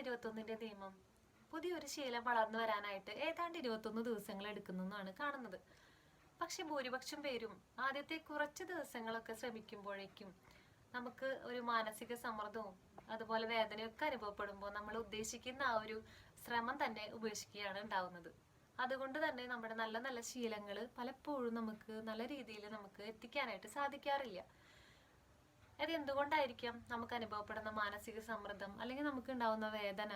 21ന്റെ നിയമം? പുതിയൊരു ശീലം വളർന്നു വരാനായിട്ട് ഏതാണ്ട് 21 ദിവസങ്ങൾ എടുക്കുന്നെന്നാണ് കാണുന്നത്. പക്ഷെ ഭൂരിപക്ഷം പേരും ആദ്യത്തെ കുറച്ച് ദിവസങ്ങളൊക്കെ ശ്രമിക്കുമ്പോഴേക്കും നമുക്ക് ഒരു മാനസിക സമ്മർദ്ദവും അതുപോലെ വേദനയൊക്കെ അനുഭവപ്പെടുമ്പോൾ നമ്മൾ ഉദ്ദേശിക്കുന്ന ആ ഒരു ശ്രമം തന്നെ ഉപേക്ഷിക്കുകയാണ് ഉണ്ടാവുന്നത്. അതുകൊണ്ട് തന്നെ നമ്മുടെ നല്ല നല്ല ശീലങ്ങൾ പലപ്പോഴും നമുക്ക് നല്ല രീതിയിൽ നമുക്ക് എത്തിക്കാനായിട്ട് സാധിക്കാറില്ല. അത് എന്തുകൊണ്ടായിരിക്കാം? നമുക്ക് അനുഭവപ്പെടുന്ന മാനസിക സമ്മർദ്ദം, അല്ലെങ്കിൽ നമുക്ക് ഉണ്ടാവുന്ന വേദന,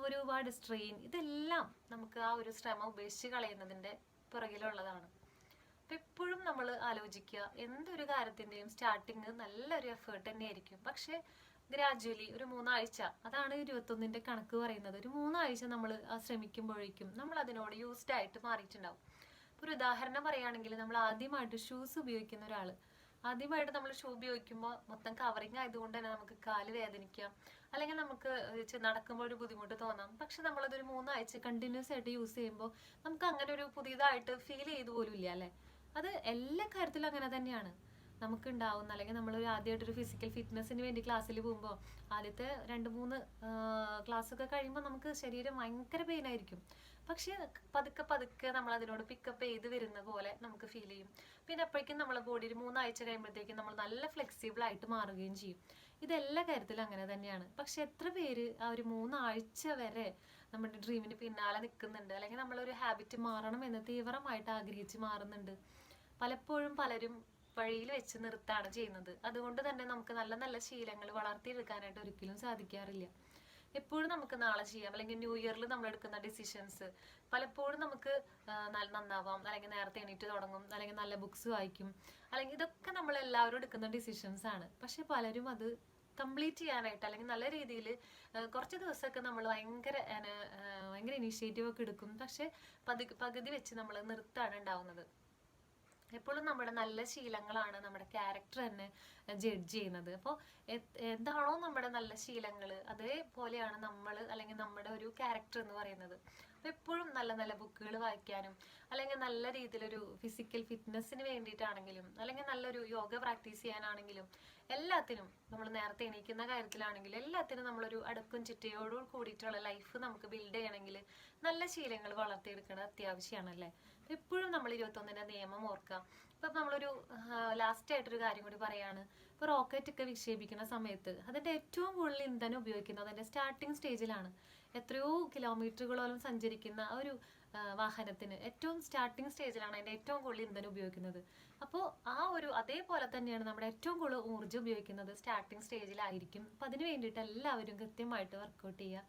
ഒരുപാട് സ്ട്രെയിൻ, ഇതെല്ലാം നമുക്ക് ആ ഒരു ശ്രമം ഉപേക്ഷിച്ച് കളയുന്നതിന്റെ പുറകിലുള്ളതാണ്. അപ്പൊ എപ്പോഴും നമ്മൾ ആലോചിക്കുക, എന്തൊരു കാര്യത്തിന്റെയും സ്റ്റാർട്ടിങ് നല്ലൊരു എഫേർട്ട് തന്നെയായിരിക്കും. പക്ഷെ ഗ്രാജുവലി ഒരു 3 ആഴ്ച, അതാണ് 21ന്റെ കണക്ക് പറയുന്നത്. ഒരു 3 ആഴ്ച നമ്മൾ ശ്രമിക്കുമ്പോഴേക്കും നമ്മൾ അതിനോട് യൂസ്ഡ് ആയിട്ട് മാറിയിട്ടുണ്ടാവും. ഒരു ഉദാഹരണം പറയുകയാണെങ്കിൽ, നമ്മൾ ആദ്യമായിട്ട് ഷൂസ് ഉപയോഗിക്കുന്ന ഒരാള്, ആദ്യമായിട്ട് നമ്മൾ ഷൂ ഉപയോഗിക്കുമ്പോൾ മൊത്തം കവറിങ് ആയതുകൊണ്ട് തന്നെ നമുക്ക് കാല് വേദനിക്കാം, അല്ലെങ്കിൽ നമുക്ക് നടക്കുമ്പോൾ ഒരു ബുദ്ധിമുട്ട് തോന്നാം. പക്ഷെ നമ്മളതൊരു 3 ആഴ്ച കണ്ടിന്യൂസ് ആയിട്ട് യൂസ് ചെയ്യുമ്പോൾ നമുക്ക് അങ്ങനെ ഒരു പുതിയതായിട്ട് ഫീൽ ചെയ്തു പോലും ഇല്ല, അല്ലെ? അത് എല്ലാ കാര്യത്തിലും അങ്ങനെ തന്നെയാണ് നമുക്ക് ഉണ്ടാവുന്ന. അല്ലെങ്കിൽ നമ്മൾ ആദ്യമായിട്ടൊരു ഫിസിക്കൽ ഫിറ്റ്നസിന് വേണ്ടി ക്ലാസ്സിൽ പോകുമ്പോൾ ആദ്യത്തെ 2-3 ക്ലാസ്സൊക്കെ കഴിയുമ്പോൾ നമുക്ക് ശരീരം ഭയങ്കര പെയിൻ ആയിരിക്കും. പക്ഷെ പതുക്കെ പതുക്കെ നമ്മൾ അതിനോട് പിക്കപ്പ് ചെയ്ത് വരുന്ന പോലെ നമുക്ക് ഫീൽ ചെയ്യും. പിന്നെ അപ്പോഴേക്കും നമ്മളെ ബോഡി ഒരു 3 ആഴ്ച കഴിയുമ്പോഴത്തേക്കും നമ്മൾ നല്ല ഫ്ലെക്സിബിൾ ആയിട്ട് മാറുകയും ചെയ്യും. ഇതെല്ലാ കാര്യത്തിലും അങ്ങനെ തന്നെയാണ്. പക്ഷെ എത്ര പേര് ആ ഒരു 3 ആഴ്ച വരെ നമ്മുടെ ഡ്രീമിന് പിന്നാലെ നിൽക്കുന്നുണ്ട്, അല്ലെങ്കിൽ നമ്മളൊരു ഹാബിറ്റ് മാറണം എന്ന് തീവ്രമായിട്ട് ആഗ്രഹിച്ച് മാറുന്നുണ്ട്? പലപ്പോഴും പലരും വഴിയിൽ വെച്ച് നിർത്താണ് ചെയ്യുന്നത്. അതുകൊണ്ട് തന്നെ നമുക്ക് നല്ല നല്ല ശീലങ്ങൾ വളർത്തിയെടുക്കാനായിട്ട് ഒരിക്കലും സാധിക്കാറില്ല. എപ്പോഴും നമുക്ക് നാളെ ചെയ്യാം, അല്ലെങ്കിൽ ന്യൂ ഇയറിൽ നമ്മൾ എടുക്കുന്ന ഡിസിഷൻസ് പലപ്പോഴും നമുക്ക് നന്നാവാം, അല്ലെങ്കിൽ നേരത്തെ എണീറ്റ് തുടങ്ങും, അല്ലെങ്കിൽ നല്ല ബുക്സ് വായിക്കും, അല്ലെങ്കിൽ ഇതൊക്കെ നമ്മൾ എല്ലാവരും എടുക്കുന്ന ഡിസിഷൻസ് ആണ്. പക്ഷെ പലരും അത് കംപ്ലീറ്റ് ചെയ്യാനായിട്ട്, അല്ലെങ്കിൽ നല്ല രീതിയിൽ കുറച്ച് ദിവസമൊക്കെ നമ്മൾ ഭയങ്കര ഇനീഷ്യേറ്റീവ് ഒക്കെ എടുക്കും. പക്ഷെ പകുതി വെച്ച് നമ്മൾ നിർത്താണ് ഉണ്ടാവുന്നത്. എപ്പോഴും നമ്മുടെ നല്ല ശീലങ്ങളാണ് നമ്മുടെ ക്യാരക്ടർ തന്നെ ജഡ്ജ് ചെയ്യുന്നത്. അപ്പോൾ എന്താണോ നമ്മുടെ നല്ല ശീലങ്ങൾ, അതേപോലെയാണ് നമ്മൾ, അല്ലെങ്കിൽ നമ്മുടെ ഒരു ക്യാരക്ടർ എന്ന് പറയുന്നത്. അപ്പോൾ എപ്പോഴും നല്ല നല്ല ബുക്കുകൾ വായിക്കാനും, അല്ലെങ്കിൽ നല്ല രീതിയിലൊരു ഫിസിക്കൽ ഫിറ്റ്നസിന് വേണ്ടിയിട്ടാണെങ്കിലും, അല്ലെങ്കിൽ നല്ലൊരു യോഗ പ്രാക്ടീസ് ചെയ്യാനാണെങ്കിലും, എല്ലാത്തിനും നമ്മൾ നേരത്തെ എണീക്കുന്ന കാര്യത്തിലാണെങ്കിലും എല്ലാത്തിനും നമ്മളൊരു അടുക്കും ചിട്ടയോട് കൂടിയിട്ടുള്ള ലൈഫ് നമുക്ക് ബിൽഡ് ചെയ്യണമെങ്കിൽ നല്ല ശീലങ്ങൾ വളർത്തിയെടുക്കുന്നത് അത്യാവശ്യമാണല്ലേ. എപ്പോഴും നമ്മൾ 21ന്റെ നിയമം ഓർക്കാം. ഇപ്പൊ നമ്മളൊരു ലാസ്റ്റ് ആയിട്ടൊരു കാര്യം കൂടി പറയാണ്. ഇപ്പൊ റോക്കറ്റ് ഒക്കെ വിക്ഷേപിക്കുന്ന സമയത്ത് അതിന്റെ ഏറ്റവും കൂടുതൽ ഇന്ധനം ഉപയോഗിക്കുന്നത് അതിന്റെ സ്റ്റാർട്ടിങ് സ്റ്റേജിലാണ്. എത്രയോ കിലോമീറ്ററുകളോളം സഞ്ചരിക്കുന്ന ഒരു വാഹനത്തിന് ഏറ്റവും സ്റ്റാർട്ടിങ് സ്റ്റേജിലാണ് അതിന്റെ ഏറ്റവും കൂടുതൽ ഇന്ധനം ഉപയോഗിക്കുന്നത്. അപ്പോൾ ആ ഒരു അതേപോലെ തന്നെയാണ് നമ്മുടെ ഏറ്റവും കൂടുതൽ ഊർജ്ജം ഉപയോഗിക്കുന്നത് സ്റ്റാർട്ടിങ് സ്റ്റേജിലായിരിക്കും. അപ്പൊ അതിന് വേണ്ടിയിട്ട് എല്ലാവരും കൃത്യമായിട്ട് വർക്ക്ഔട്ട് ചെയ്യുക.